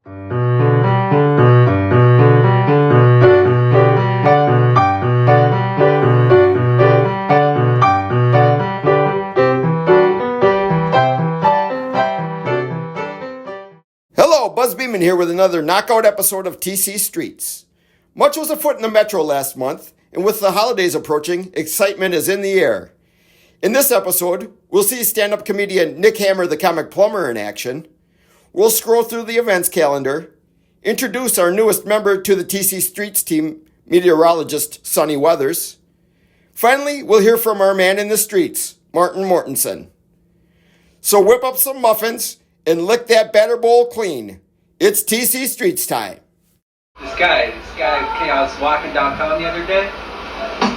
Hello, Buzz Beeman here with another knockout episode of TC Streets. Much was afoot in the metro last month, and with the holidays approaching, excitement is in the air. In this episode, we'll see stand-up comedian Nick Hammer the Comic Plumber in action. We'll scroll through the events calendar, introduce our newest member to the TC Streets team, meteorologist Sonny Weathers. Finally, we'll hear from our man in the streets, Martin Mortensen. So whip up some muffins and lick that batter bowl clean. It's TC Streets time. This guy, okay, I was walking downtown the other day.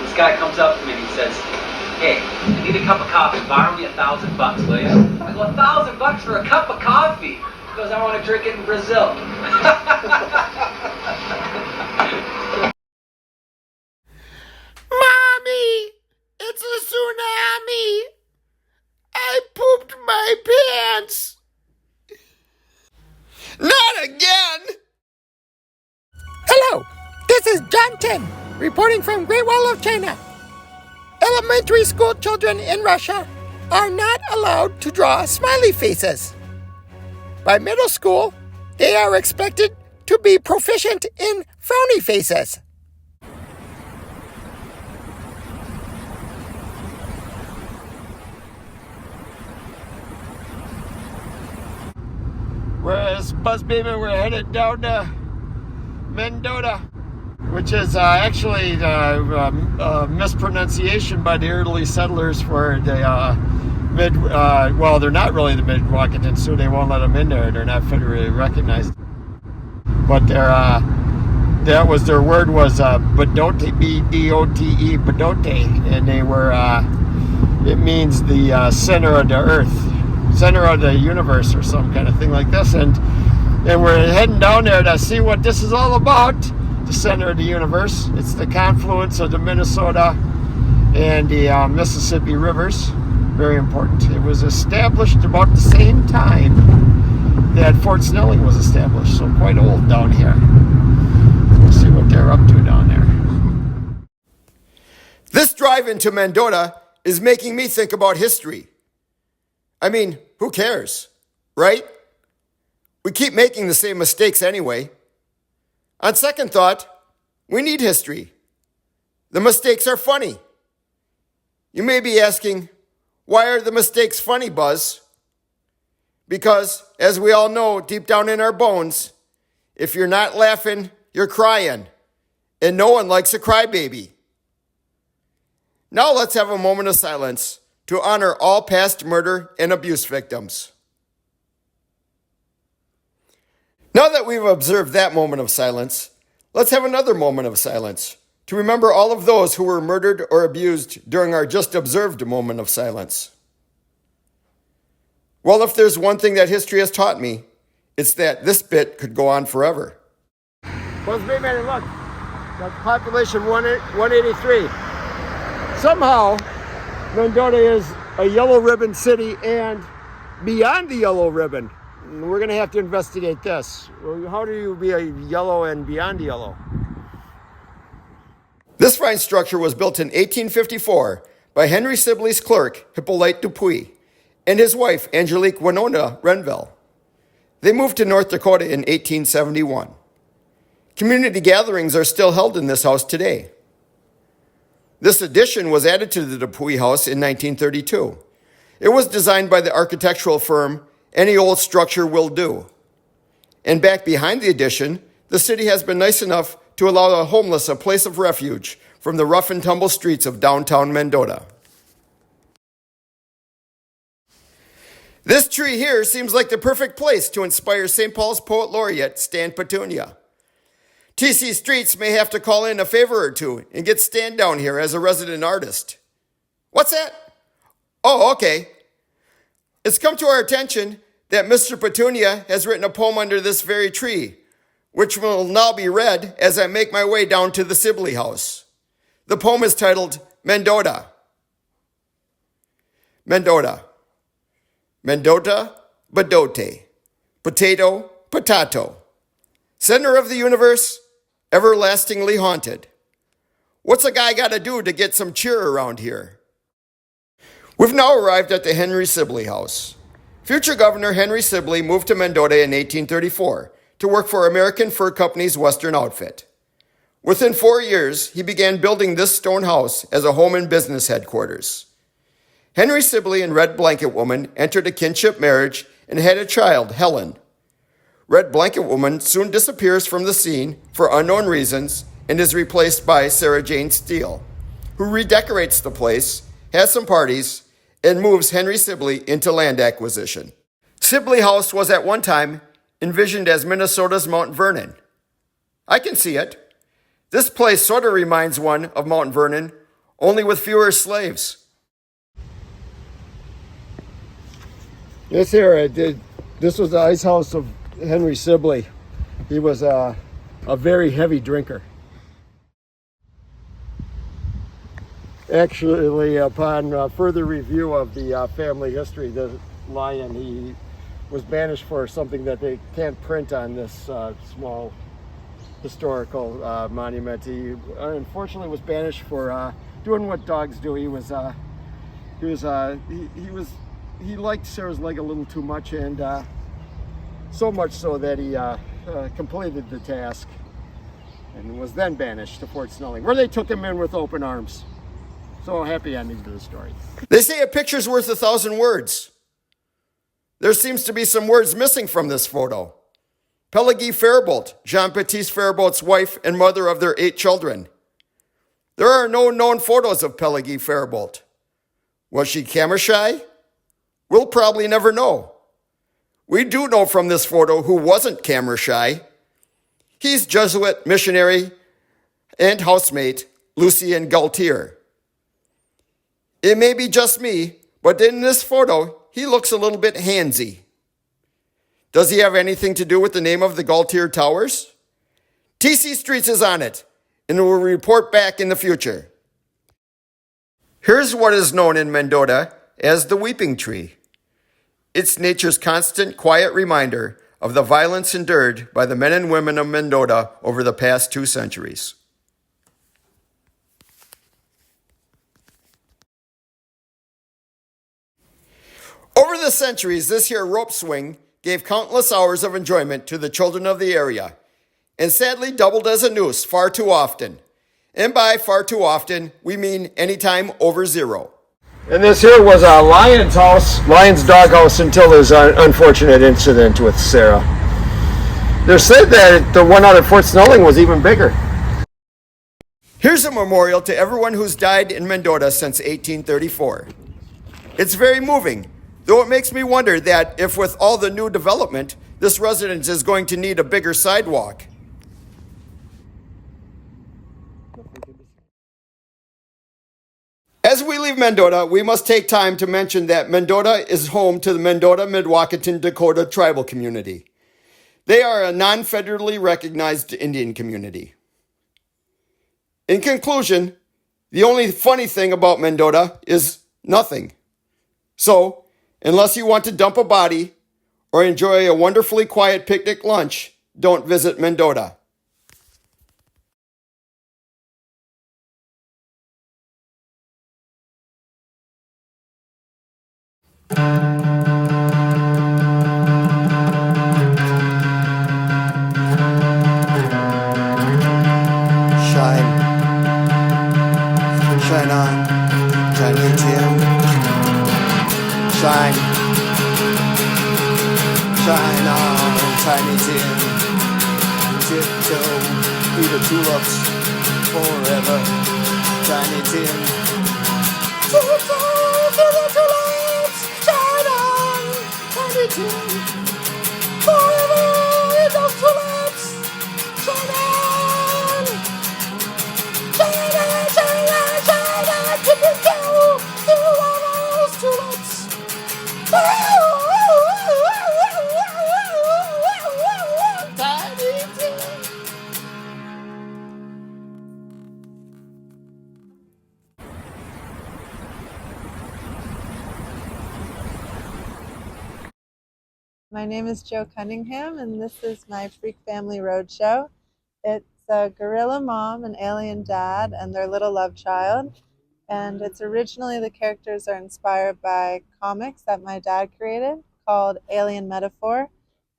This guy comes up to me and he says, "Hey, I need a cup of coffee. Borrow me $1,000, will you?" I go, $1,000 for a cup of coffee? He goes, "I want to drink it in Brazil." Mommy, it's a tsunami. I pooped my pants. Not again! Hello, this is John Tin, reporting from Great Wall of China. Elementary school children in Russia are not allowed to draw smiley faces. By middle school, they are expected to be proficient in frowny faces. Whereas Buzz Beeman, we're headed down to Mendota, which is actually a mispronunciation by the early settlers for the well, they're not really the Mid-Wauketan Sioux. They won't let them in there. They're not federally recognized. But that was their word was Bedote, B-D-O-T-E, Bedote, and they were it means the center of the earth. Center of the universe or some kind of thing like this, and we're heading down there to see what this is all about. The center of the universe. It's the confluence of the Minnesota and the Mississippi rivers. Very important. It was established about the same time that Fort Snelling was established, so quite old down here. Let's see what they're up to down there. This drive into Mendota is making me think about history. I mean, who cares, right? We keep making the same mistakes anyway. On second thought, we need history. The mistakes are funny. You may be asking, why are the mistakes funny, Buzz? Because, as we all know deep down in our bones, if you're not laughing, you're crying. And no one likes a crybaby. Now let's have a moment of silence to honor all past murder and abuse victims. Now that we've observed that moment of silence, let's have another moment of silence to remember all of those who were murdered or abused during our just observed moment of silence. Well, if there's one thing that history has taught me, it's that this bit could go on forever. Buzz Beeman, look, that's population 183. Somehow, Mendota is a yellow ribbon city, and beyond the yellow ribbon, we're going to have to investigate this. How do you be a yellow and beyond yellow? This fine structure was built in 1854 by Henry Sibley's clerk, Hippolyte Dupuy, and his wife, Angelique Winona Renville. They moved to North Dakota in 1871. Community gatherings are still held in this house today. This addition was added to the Dupuy house in 1932. It was designed by the architectural firm Any Old Structure Will Do. And back behind the addition, the city has been nice enough to allow the homeless a place of refuge from the rough and tumble streets of downtown Mendota. This tree here seems like the perfect place to inspire St. Paul's poet laureate Stan Petunia. TC Streets may have to call in a favor or two and get Stan down here as a resident artist. What's that? Oh, okay. It's come to our attention that Mr. Petunia has written a poem under this very tree, which will now be read as I make my way down to the Sibley house. The poem is titled Mendota. Mendota. Mendota, Bedote. Potato, potato. Center of the universe, everlastingly haunted. What's a guy got to do to get some cheer around here? We've now arrived at the Henry Sibley House. Future Governor Henry Sibley moved to Mendota in 1834 to work for American Fur Company's Western Outfit. Within 4 years, he began building this stone house as a home and business headquarters. Henry Sibley and Red Blanket Woman entered a kinship marriage and had a child, Helen. Red Blanket Woman soon disappears from the scene for unknown reasons and is replaced by Sarah Jane Steele, who redecorates the place, has some parties, and moves Henry Sibley into land acquisition. Sibley House was at one time envisioned as Minnesota's Mount Vernon. I can see it. This place sort of reminds one of Mount Vernon, only with fewer slaves. This here, this was the ice house of Henry Sibley. He was a very heavy drinker. Actually, upon further review of the family history, the lion, he was banished for something that they can't print on this small historical monument. He unfortunately was banished for doing what dogs do. He liked Sarah's leg a little too much, and so much so that he completed the task and was then banished to Fort Snelling, where they took him in with open arms. So happy ending to the story. They say a picture's worth 1,000 words. There seems to be some words missing from this photo. Pelagie Faribault, Jean-Baptiste Faribault's wife and mother of their 8 children. There are no known photos of Pelagie Faribault. Was she camera shy? We'll probably never know. We do know from this photo who wasn't camera shy. He's Jesuit missionary and housemate Lucien Galtier. It may be just me, but in this photo, he looks a little bit handsy. Does he have anything to do with the name of the Galtier Towers? TC Streets is on it, and will report back in the future. Here's what is known in Mendota as the Weeping Tree. It's nature's constant, quiet reminder of the violence endured by the men and women of Mendota over the past 2 centuries. Over the centuries, this here rope swing gave countless hours of enjoyment to the children of the area, and sadly doubled as a noose far too often. And by far too often, we mean anytime over 0. And this here was a lion's house, lion's doghouse, until this unfortunate incident with Sarah. They said that the one out at Fort Snelling was even bigger. Here's a memorial to everyone who's died in Mendota since 1834. It's very moving, though it makes me wonder that if with all the new development, this residence is going to need a bigger sidewalk. As we leave Mendota, we must take time to mention that Mendota is home to the Mendota Mdewakanton Dakota tribal community. They are a non-federally recognized Indian community. In conclusion, the only funny thing about Mendota is nothing. So, unless you want to dump a body or enjoy a wonderfully quiet picnic lunch, don't visit Mendota. Shine on, Tiny Tim. Shine on, Tiny Tim. Tiptoe through the tulips forever, Tiny Tim. Tiptoe through the tulips, shine on, Tiny Tim. Forever in those tulips, shine on. Shine on, shine on, shine on, tiptoe through all those tulips. My name is Jo Cunningham, and this is my Freak Family Roadshow. It's a gorilla mom, an alien dad, and their little love child. And it's originally, the characters are inspired by comics that my dad created called Alien Metaphor.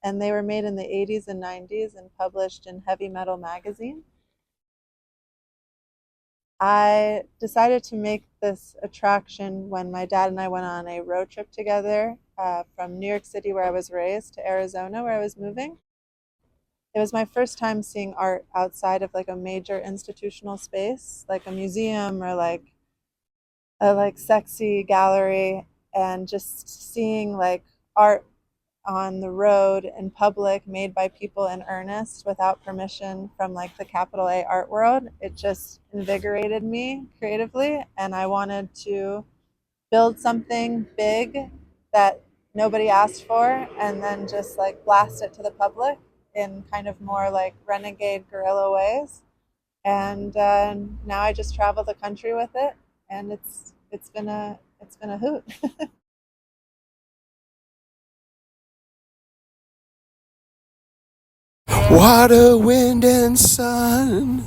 And they were made in the 80s and 90s and published in Heavy Metal magazine. I decided to make this attraction when my dad and I went on a road trip together from New York City, where I was raised, to Arizona, where I was moving. It was my first time seeing art outside of like a major institutional space, like a museum or like a sexy gallery, and just seeing like art on the road in public made by people in earnest without permission from like the capital A art world. It just invigorated me creatively, and I wanted to build something big that nobody asked for and then just like blast it to the public in kind of more like renegade guerrilla ways. And now I just travel the country with it, and it's been a hoot. Water, wind, and sun.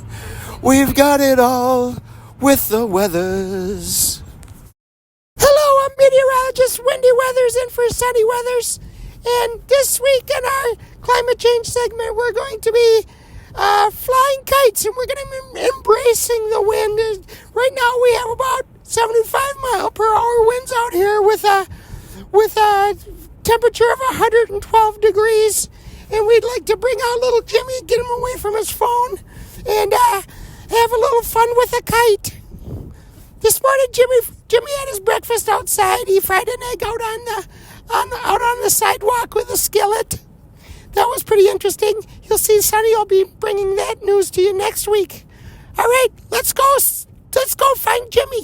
We've got it all with the weathers. Hello, I'm meteorologist Wendy Weathers in for Sunny Weathers. And this week in our climate change segment, we're going to be flying kites, and we're going to be embracing the wind. Right now, we have about 75-mile-per-hour winds out here with a temperature of 112 degrees. And we'd like to bring out little Jimmy, get him away from his phone, and have a little fun with a kite. This morning, Jimmy had his breakfast outside. He fried an egg out on the sidewalk with a skillet. That was pretty interesting. You'll see Sonny will be bringing that news to you next week. All right, let's go find Jimmy.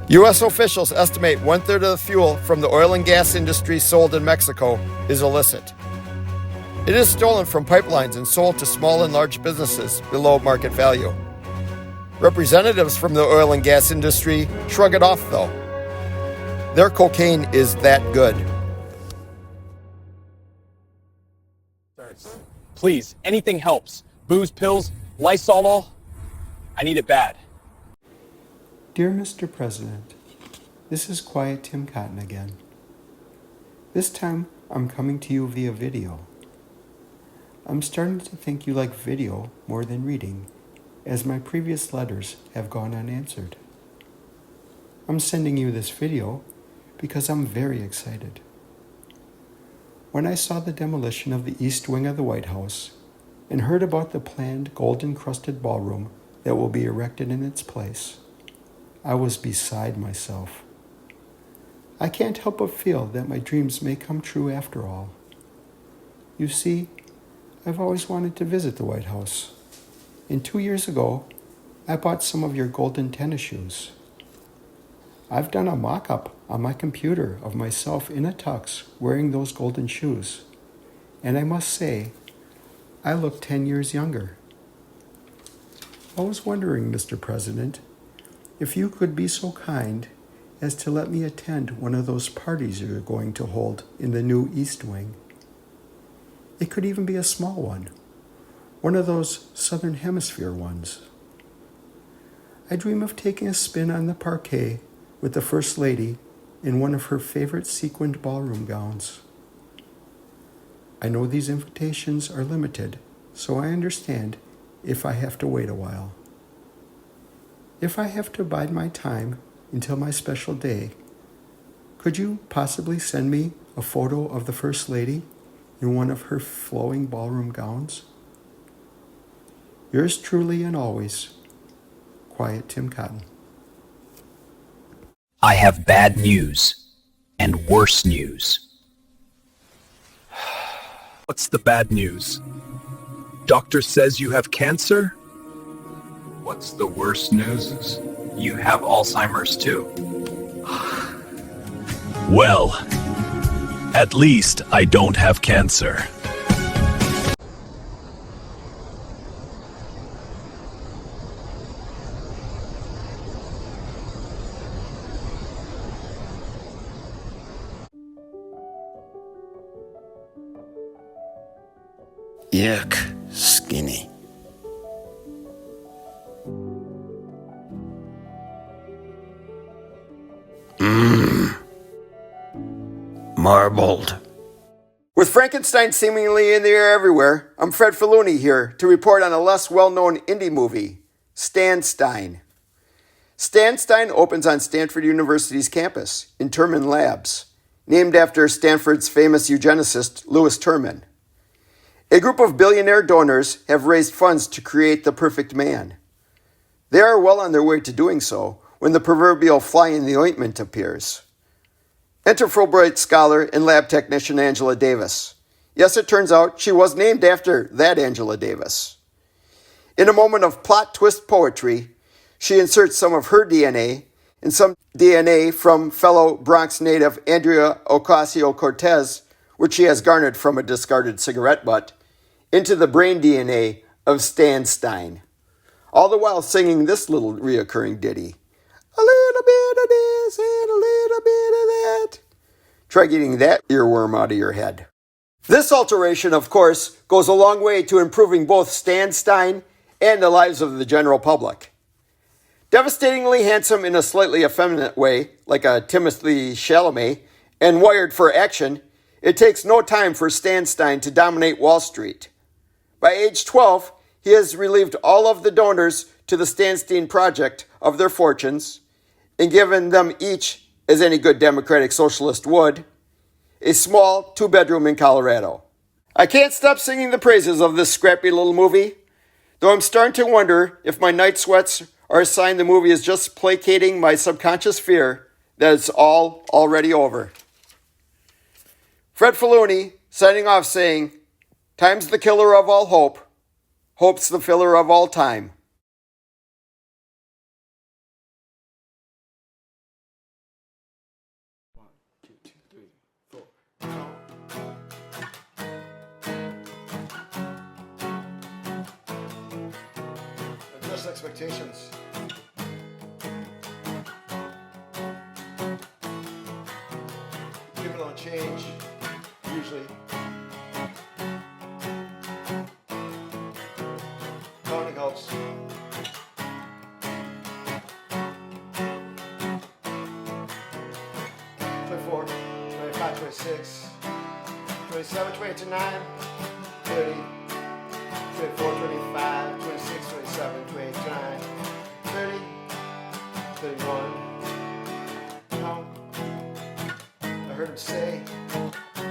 U.S. officials estimate 1/3 of the fuel from the oil and gas industry sold in Mexico is illicit. It is stolen from pipelines and sold to small and large businesses below market value. Representatives from the oil and gas industry shrug it off, though. Their cocaine is that good. Please, anything helps. Booze, pills, Lysol, I need it bad. Dear Mr. President, this is Quiet Tim Cotton again. This time, I'm coming to you via video. I'm starting to think you like video more than reading, as my previous letters have gone unanswered. I'm sending you this video because I'm very excited. When I saw the demolition of the East Wing of the White House and heard about the planned gold-encrusted ballroom that will be erected in its place, I was beside myself. I can't help but feel that my dreams may come true after all. You see, I've always wanted to visit the White House. And 2 years ago, I bought some of your golden tennis shoes. I've done a mock-up on my computer of myself in a tux wearing those golden shoes. And I must say, I look 10 years younger. I was wondering, Mr. President, if you could be so kind as to let me attend one of those parties you're going to hold in the new East Wing. It could even be a small one of those Southern Hemisphere ones. I dream of taking a spin on the parquet with the First Lady in one of her favorite sequined ballroom gowns. I know these invitations are limited, so I understand if I have to wait a while. If I have to bide my time until my special day, could you possibly send me a photo of the First Lady in one of her flowing ballroom gowns? Yours truly and always, Quiet Tim Cotton. I have bad news and worse news. What's the bad news? Doctor says you have cancer? What's the worst news? you have Alzheimer's too. Well, at least I don't have cancer. Yuck, skinny. Marbled. With Frankenstein seemingly in the air everywhere, I'm Fred Fallouni here to report on a less well-known indie movie, Stan Stein. Stan Stein opens on Stanford University's campus in Terman Labs, named after Stanford's famous eugenicist Louis Terman. A group of billionaire donors have raised funds to create the perfect man. They are well on their way to doing so when the proverbial fly in the ointment appears. Enter Fulbright scholar and lab technician Angela Davis. Yes, it turns out she was named after that Angela Davis. In a moment of plot twist poetry, she inserts some of her DNA and some DNA from fellow Bronx native Andrea Ocasio-Cortez, which she has garnered from a discarded cigarette butt, into the brain DNA of Stan Stein, all the while singing this little reoccurring ditty. A little bit of this and a little bit of that. Try getting that earworm out of your head. This alteration, of course, goes a long way to improving both Stan Stein and the lives of the general public. Devastatingly handsome in a slightly effeminate way, like a Timothée Chalamet, and wired for action, it takes no time for Stan Stein to dominate Wall Street. By age 12, he has relieved all of the donors to the Stan Stein Project of their fortunes and given them each, as any good democratic socialist would, a small 2-bedroom in Colorado. I can't stop singing the praises of this scrappy little movie, though I'm starting to wonder if my night sweats are a sign the movie is just placating my subconscious fear that it's all already over. Fred Fallouni signing off saying, "Time's the killer of all hope. Hope's the filler of all time." Adjust expectations. People don't change, usually. Counting helps. 24, 25, 26, 27, 28, 29, 30, 24, 25, 26, 27, 28, 29, 30, 31. Count. I heard him say,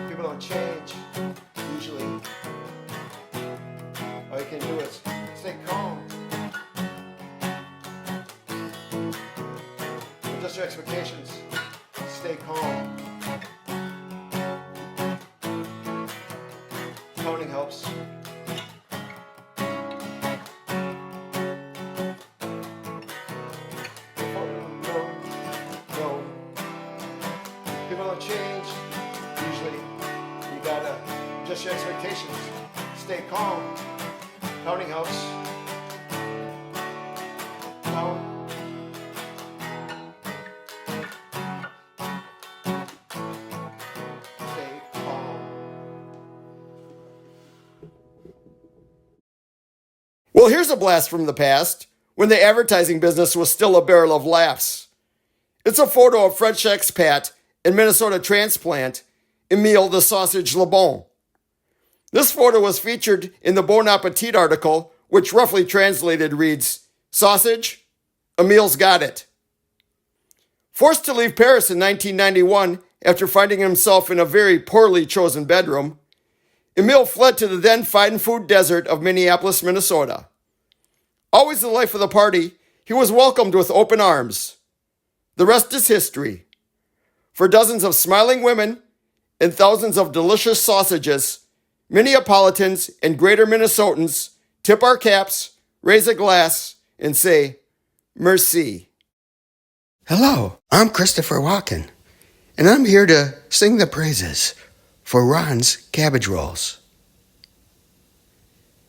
people don't change, usually. All you can do is stay calm. Adjust your expectations. Stay calm. Counting helps. No. People don't change. Usually, you gotta adjust your expectations. Stay calm. Counting helps. Count. Stay calm. Well, here's a blast from the past, when the advertising business was still a barrel of laughs. It's a photo of French expat and Minnesota transplant Emile the Sausage Le Bon. This photo was featured in the Bon Appetit article, which roughly translated reads, "Sausage? Emile's got it." Forced to leave Paris in 1991 after finding himself in a very poorly chosen bedroom, Emile fled to the then fine food desert of Minneapolis, Minnesota. Always the life of the party, he was welcomed with open arms. The rest is history. For dozens of smiling women and thousands of delicious sausages, Minneapolitans and greater Minnesotans tip our caps, raise a glass, and say, merci. Hello, I'm Christopher Walken, and I'm here to sing the praises for Ron's cabbage rolls.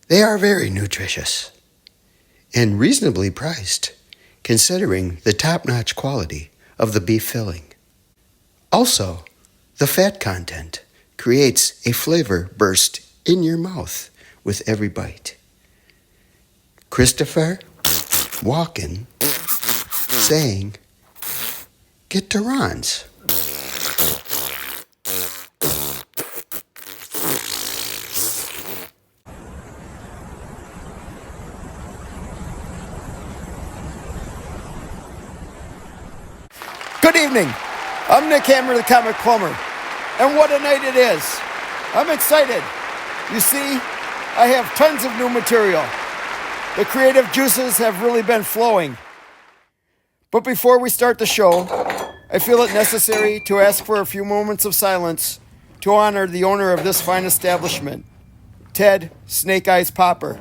They are very nutritious and reasonably priced, considering the top-notch quality of the beef filling. Also, the fat content creates a flavor burst in your mouth with every bite. Christopher Walken saying, get to Ron's. Good evening. I'm Nick Hammer, the Comic Plumber. And what a night it is. I'm excited. You see, I have tons of new material. The creative juices have really been flowing. But before we start the show, I feel it necessary to ask for a few moments of silence to honor the owner of this fine establishment, Ted Snake Eyes Popper,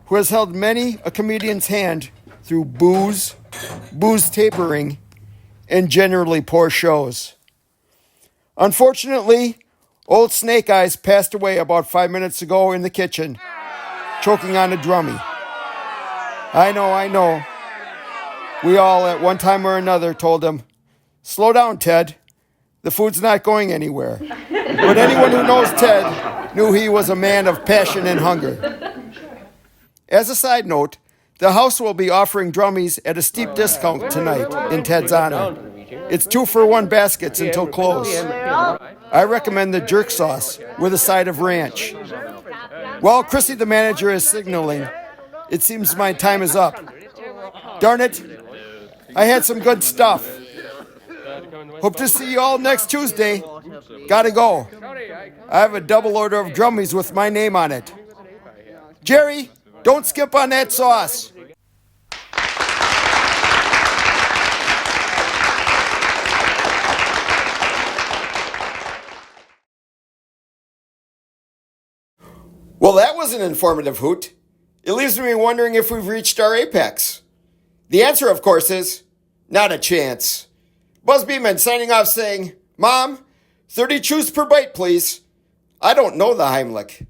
who has held many a comedian's hand through booze tapering, and generally poor shows. Unfortunately, old Snake Eyes passed away about 5 minutes ago in the kitchen, choking on a drummy. I know. We all, at one time or another, told him, slow down, Ted. The food's not going anywhere. But anyone who knows Ted knew he was a man of passion and hunger. As a side note, the house will be offering drummies at a steep discount tonight in Ted's honor. It's 2-for-1 baskets until close. I recommend the jerk sauce with a side of ranch. While Chrissy the manager is signaling, it seems my time is up. Darn it, I had some good stuff. Hope to see you all next Tuesday. Gotta go. I have a double order of drummies with my name on it. Jerry, don't skip on that sauce. Well, that was an informative hoot. It leaves me wondering if we've reached our apex. The answer, of course, is not a chance. Buzz Beeman signing off saying, Mom, 30 chews per bite, please. I don't know the Heimlich.